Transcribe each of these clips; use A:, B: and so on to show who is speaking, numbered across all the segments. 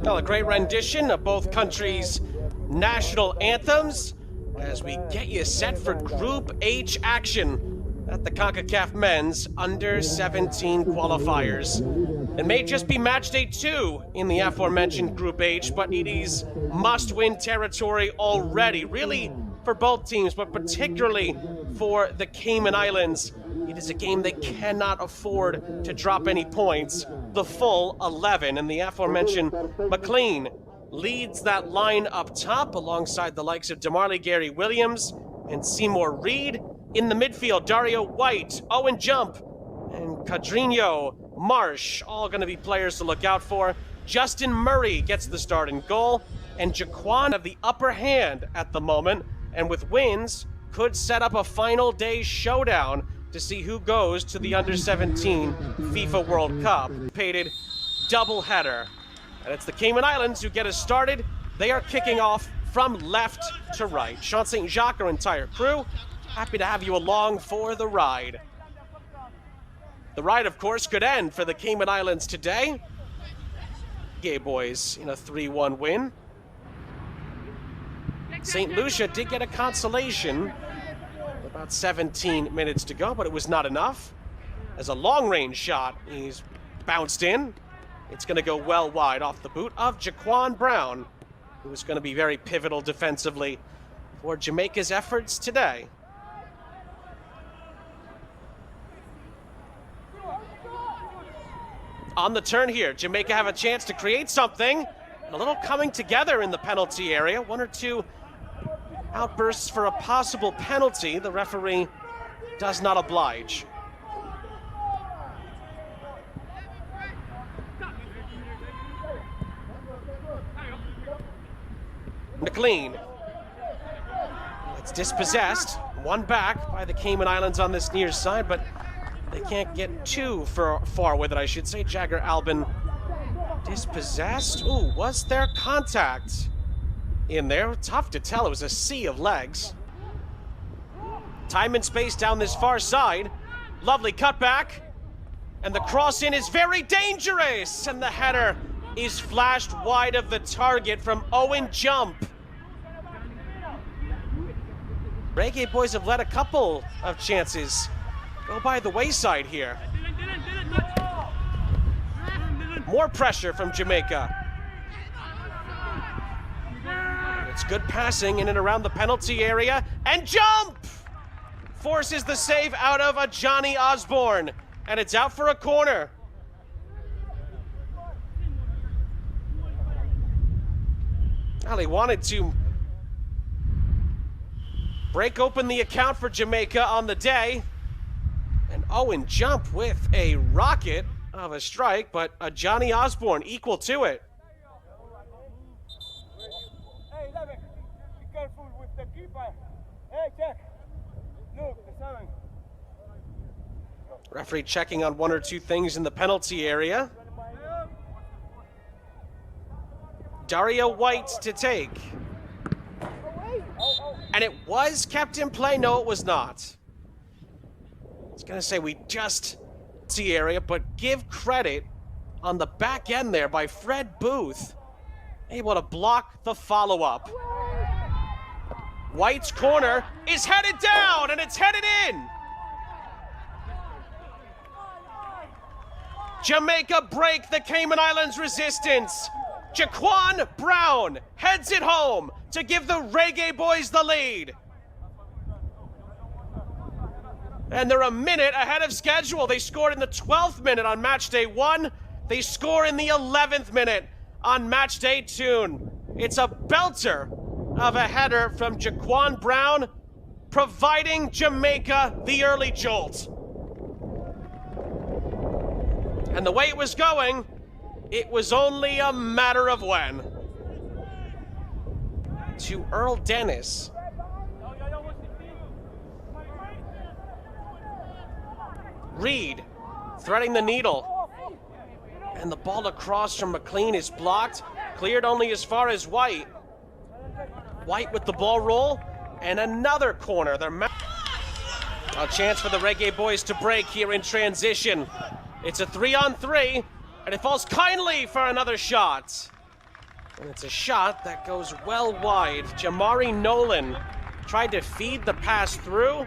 A: Well, a great rendition of both countries' national anthems as we get you set for Group H action at the CONCACAF Men's Under-17 Qualifiers. It may just be match day 2 in the aforementioned Group H, but it is must-win territory already, really for both teams, but particularly for the Cayman Islands. It is a game they cannot afford to drop any points. The full 11, and the aforementioned McLean leads that line up top alongside the likes of Jamari Williams and Seymour Reed. In the midfield, Dario White, Owen Jump, and Cadrinho Marsh, all going to be players to look out for. Justin Murray gets the start in goal, and Jaquan have the upper hand at the moment, and with wins, could set up a final day showdown to see who goes to the Under-17 FIFA World Cup. Pated doubleheader. And it's the Cayman Islands who get us started. They are kicking off from left to right. Sean St. Jacques, our entire crew, happy to have you along for the ride. The ride, of course, could end for the Cayman Islands today. Gay boys in a 3-1 win. St. Lucia did get a consolation. About 17 minutes to go, but it was not enough. As a long-range shot, he's bounced in. It's going to go well wide off the boot of Jaquan Brown, who is going to be very pivotal defensively for Jamaica's efforts today. On the turn here, Jamaica have a chance to create something. A little coming together in the penalty area. One or two outbursts for a possible penalty. The referee does not oblige. McLean. It's dispossessed. One back by the Cayman Islands on this near side, but they can't get too far with it, I should say. Jagger Albin dispossessed. Ooh, was there contact in there? Tough to tell. It was a sea of legs. Time and space down this far side. Lovely cutback. And the cross in is very dangerous. And the header is flashed wide of the target from Owen Jump. Reggae boys have let a couple of chances go by the wayside here. More pressure from Jamaica. It's good passing in and around the penalty area. And Jump! Forces the save out of a Johnny Osborne. And it's out for a corner. Well, he wanted to break open the account for Jamaica on the day. And Owen Jump with a rocket of a strike, but a Johnny Osborne equal to it.
B: Hey, Levin, be careful with the keeper. Hey, check. Look, the 7.
A: Referee checking on one or two things in the penalty area. Dario White to take. And it was kept in play. No, it was not. I was going to say we just see area, but give credit on the back end there by Fred Booth. Able to block the follow-up. White's corner is headed down, and it's headed in. Jamaica break the Cayman Islands resistance. Jaquan Brown heads it home to give the Reggae Boys the lead. And they're a minute ahead of schedule. They scored in the 12th minute on match day 1. They score in the 11th minute on match day 2. It's a belter of a header from Jaquan Brown, providing Jamaica the early jolt. And the way it was going, it was only a matter of when. To Earl Dennis. Reed threading the needle. And the ball across from McLean is blocked. Cleared only as far as White. White with the ball roll. And another corner. A chance for the Reggae Boys to break here in transition. It's a 3-on-3. And it falls kindly for another shot. And it's a shot that goes well wide. Jamari Nolan tried to feed the pass through.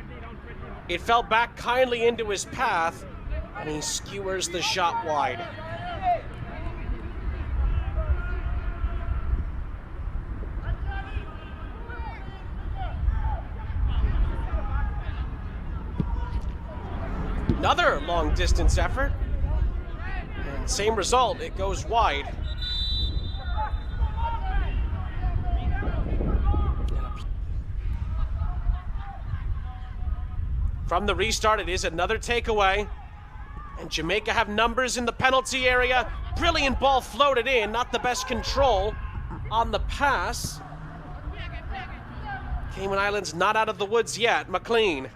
A: It fell back kindly into his path, and he skewers the shot wide. Another long distance effort. And same result, it goes wide. From the restart, it is another takeaway. And Jamaica have numbers in the penalty area. Brilliant ball floated in, not the best control on the pass. Cayman Island's not out of the woods yet. McLean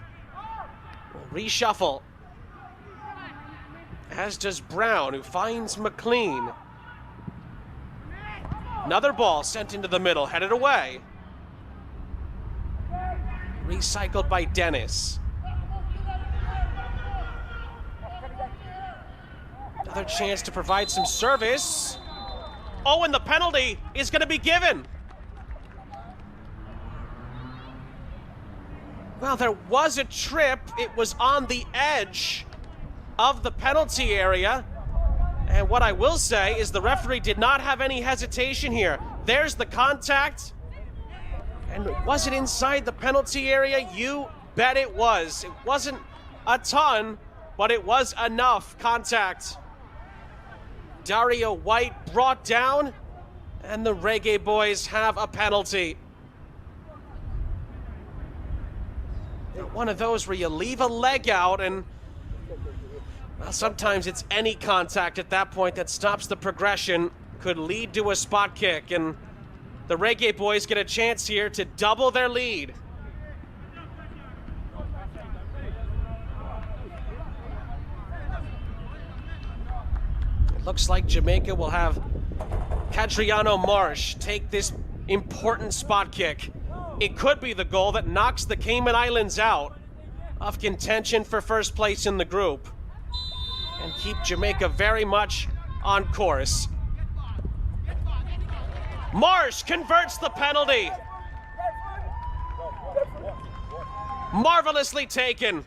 A: will reshuffle. As does Brown, who finds McLean. Another ball sent into the middle, headed away. Recycled by Dennis. Another chance to provide some service. Oh, and the penalty is going to be given. Well, there was a trip. It was on the edge of the penalty area. And what I will say is the referee did not have any hesitation here. There's the contact. And was it inside the penalty area? You bet it was. It wasn't a ton, but it was enough contact. Dario White brought down, and the Reggae Boys have a penalty. One of those where you leave a leg out, and well, sometimes it's any contact at that point that stops the progression, could lead to a spot kick, and the Reggae Boys get a chance here to double their lead. Looks like Jamaica will have Cadriano Marsh take this important spot kick. It could be the goal that knocks the Cayman Islands out of contention for first place in the group and keep Jamaica very much on course. Marsh converts the penalty. Marvelously taken.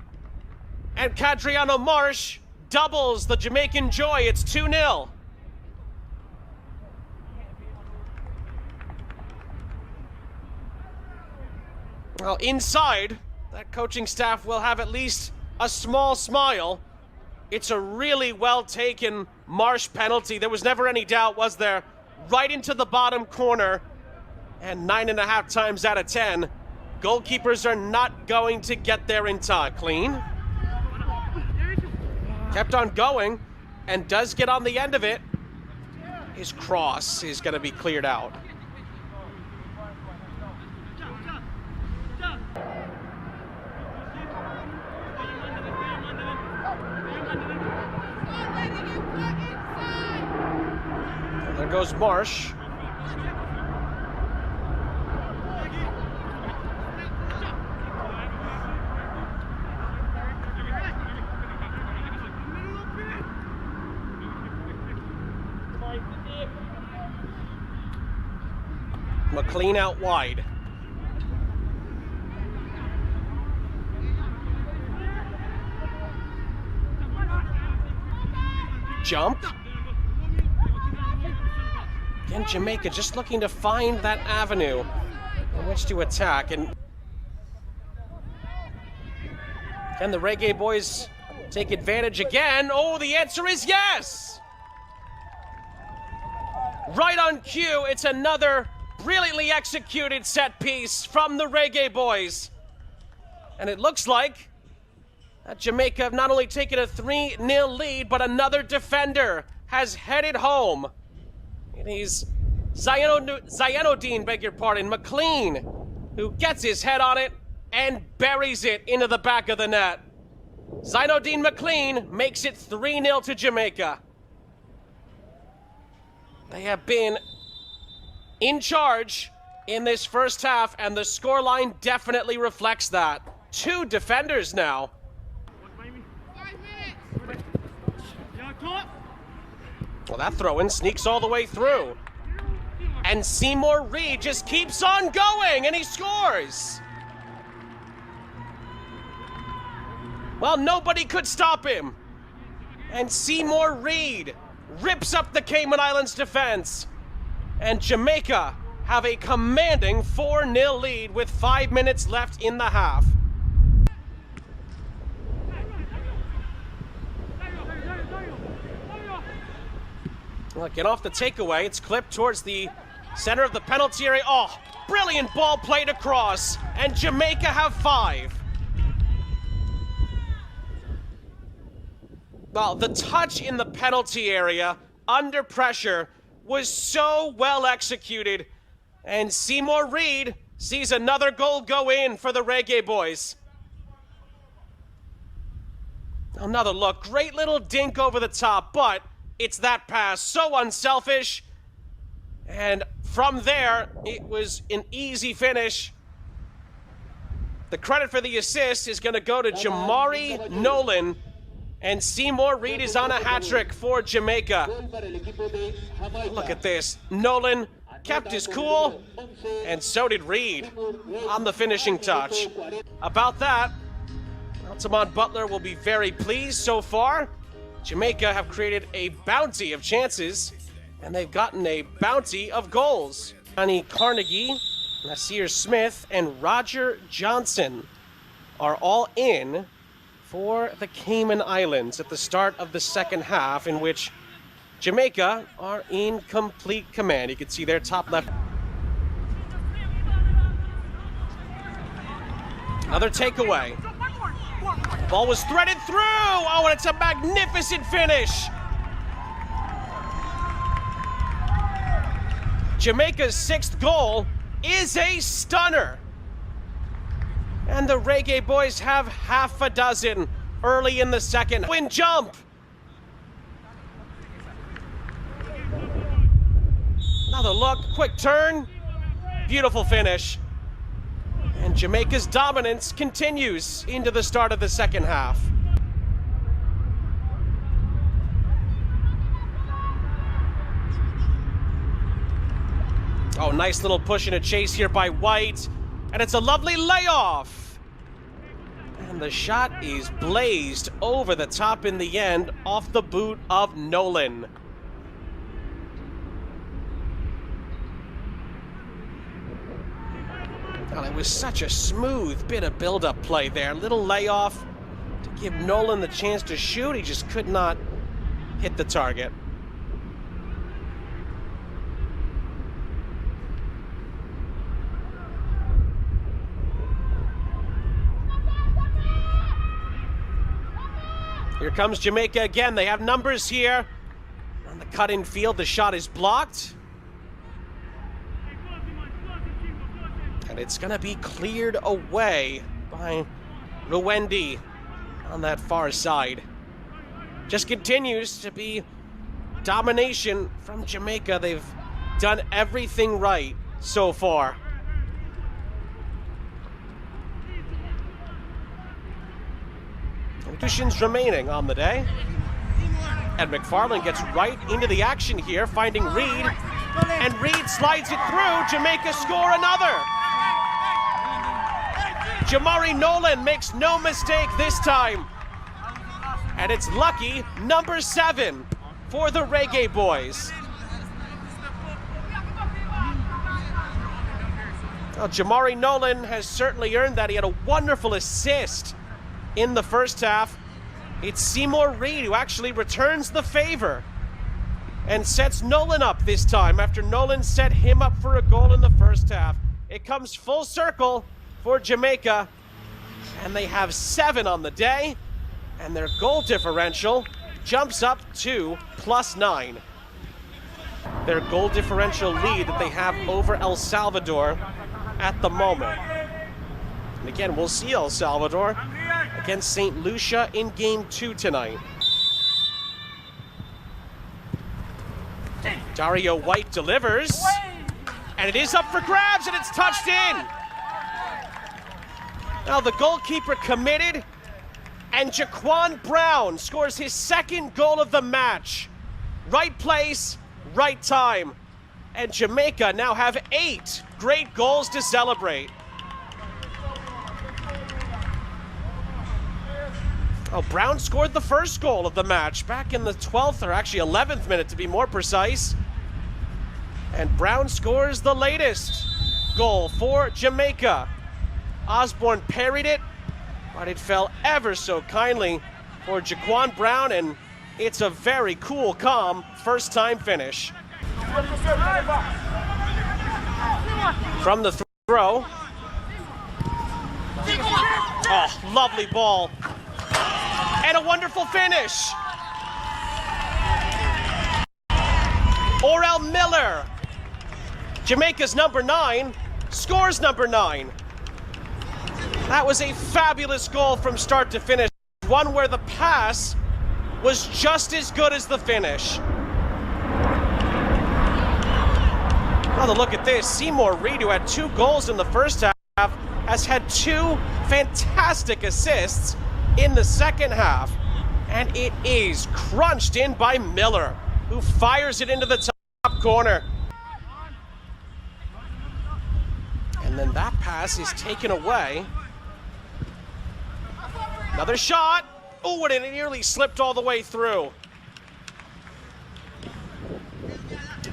A: And Cadriano Marsh doubles the Jamaican joy. It's 2-0. Well, inside, that coaching staff will have at least a small smile. It's a really well-taken Marsh penalty. There was never any doubt, was there? Right into the bottom corner. And 9.5 times out of 10, goalkeepers are not going to get there in time. Clean. Kept on going, and does get on the end of it. His cross is going to be cleared out. And there goes Marsh. McLean out wide. Jump. Again, Jamaica just looking to find that avenue in which to attack. And can the Reggae Boys take advantage again? Oh, the answer is yes! Right on cue, it's another brilliantly executed set piece from the Reggae Boys. And it looks like Jamaica have not only taken a 3-0 lead, but another defender has headed home. It is Zainuddin, beg your pardon, McLean, who gets his head on it and buries it into the back of the net. Zainuddin McLean makes it 3-0 to Jamaica. They have been in charge in this first half, and the scoreline definitely reflects that. 2 defenders now. Well, that throw-in sneaks all the way through. And Seymour Reed just keeps on going, and he scores! Well, nobody could stop him. And Seymour Reed rips up the Cayman Islands defense. And Jamaica have a commanding 4-0 lead with 5 minutes left in the half. Well, get off the takeaway. It's clipped towards the center of the penalty area. Oh, brilliant ball played across. And Jamaica have 5. Well, the touch in the penalty area under pressure was so well executed. And Seymour Reed sees another goal go in for the Reggae boys. Another look. Great little dink over the top, but it's that pass, so unselfish. And from there, it was an easy finish. The credit for the assist is going to go to Jamari Nolan. And Seymour Reed is on a hat-trick for Jamaica. Look at this. Nolan kept his cool, and so did Reed on the finishing touch. About that, Altamont Butler will be very pleased so far. Jamaica have created a bounty of chances, and they've gotten a bounty of goals. Johnny Carnegie, Nasir Smith, and Roger Johnson are all in for the Cayman Islands at the start of the second half, in which Jamaica are in complete command. You can see their top left. Another takeaway. Ball was threaded through. Oh, and it's a magnificent finish. Jamaica's 6th goal is a stunner. And the Reggae boys have half a dozen early in the second. Win jump. Another look, quick turn. Beautiful finish. And Jamaica's dominance continues into the start of the second half. Oh, nice little push and a chase here by White. And it's a lovely layoff. And the shot is blazed over the top in the end off the boot of Nolan. God, it was such a smooth bit of build-up play there. Little layoff to give Nolan the chance to shoot. He just could not hit the target. Here comes Jamaica again. They have numbers here. On the cut-in field, the shot is blocked. And it's going to be cleared away by Ruwendi on that far side. Just continues to be domination from Jamaica. They've done everything right so far. Conditions remaining on the day. And McFarland gets right into the action here, finding Reed. And Reed slides it through. Jamaica score another. Jamari Nolan makes no mistake this time. And it's lucky number 7 for the Reggae boys. Well, Jamari Nolan has certainly earned that. He had a wonderful assist in the first half. It's Seymour Reed who actually returns the favor and sets Nolan up this time after Nolan set him up for a goal in the first half. It comes full circle for Jamaica, and they have 7 on the day, and their goal differential jumps up to +9. Their goal differential lead that they have over El Salvador at the moment. And again, we'll see El Salvador against St. Lucia in Game 2 tonight. Dario White delivers, and it is up for grabs, and it's touched in. Now the goalkeeper committed, and Jaquan Brown scores his 2nd goal of the match. right place, right time. And Jamaica now have 8 great goals to celebrate. Oh, Brown scored the first goal of the match back in the 12th, or actually 11th minute to be more precise. And Brown scores the latest goal for Jamaica. Osborne parried it, but it fell ever so kindly for Jaquan Brown, and it's a very cool, calm first-time finish. From the throw. Oh, lovely ball. And a wonderful finish. Orel Miller, Jamaica's number 9, scores number 9. That was a fabulous goal from start to finish. One where the pass was just as good as the finish. Another look at this. Seymour Reed, who had 2 goals in the first half, has had 2 fantastic assists in the second half. And it is crunched in by Miller, who fires it into the top corner. And then that pass is taken away. Another shot. Oh, and it nearly slipped all the way through.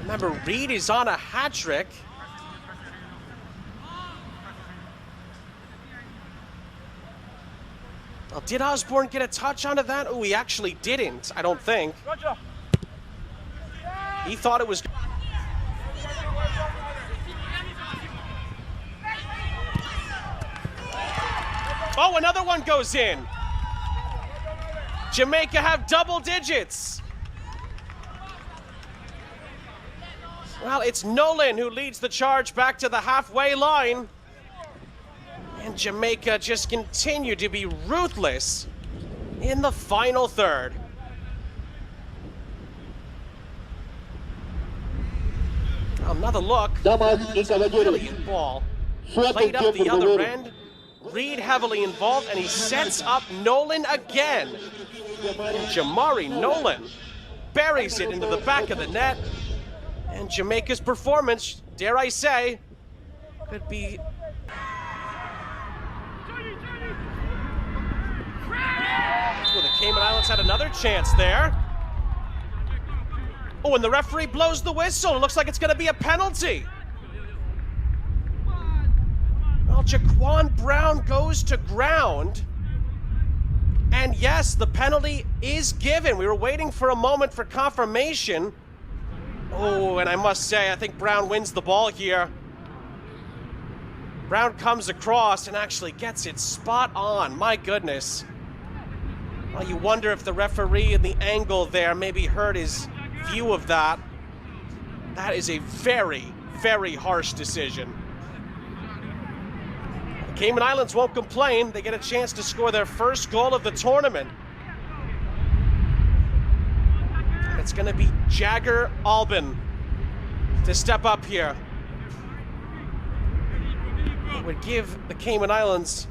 A: Remember, Reed is on a hat trick. Well, did Osborne get a touch onto that? Oh, he actually didn't, I don't think. He thought it was... Oh, another one goes in. Jamaica have double digits. Well, it's Nolan who leads the charge back to the halfway line. And Jamaica just continue to be ruthless in the final third. Another look. Brilliant ball. Played up the other end. Reed heavily involved, and he sets up Nolan again. And Jamari Nolan buries it into the back of the net. And Jamaica's performance, dare I say, could be... Well, the Cayman Islands had another chance there. Oh, and the referee blows the whistle. It looks like it's going to be a penalty. Well, Jaquan Brown goes to ground. And yes, the penalty is given. We were waiting for a moment for confirmation. Oh, and I must say, I think Brown wins the ball here. Brown comes across and actually gets it spot on. My goodness. Well, you wonder if the referee in the angle there maybe heard his view of that. That is a very, very harsh decision. The Cayman Islands won't complain. They get a chance to score their first goal of the tournament. It's going to be Jagger Albin to step up here. It would give the Cayman Islands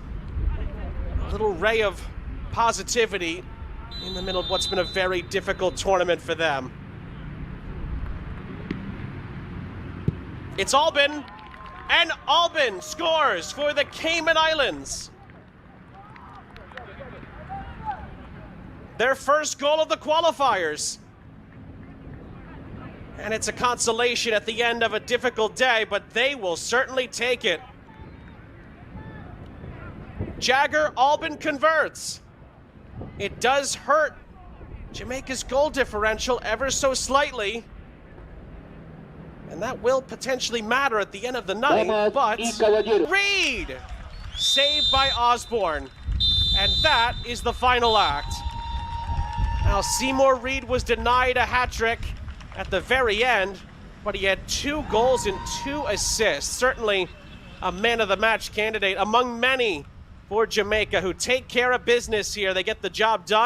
A: a little ray of positivity in the middle of what's been a very difficult tournament for them. It's Albin, and Albin scores for the Cayman Islands. Their first goal of the qualifiers. And it's a consolation at the end of a difficult day, but they will certainly take it. Jagger Albin converts. It does hurt Jamaica's goal differential ever so slightly. And that will potentially matter at the end of the night, but Reed! Saved by Osborne. And that is the final act. Now, Seymour Reed was denied a hat trick at the very end, but he had 2 goals and 2 assists. Certainly a man of the match candidate among many for Jamaica, who take care of business here. They get the job done.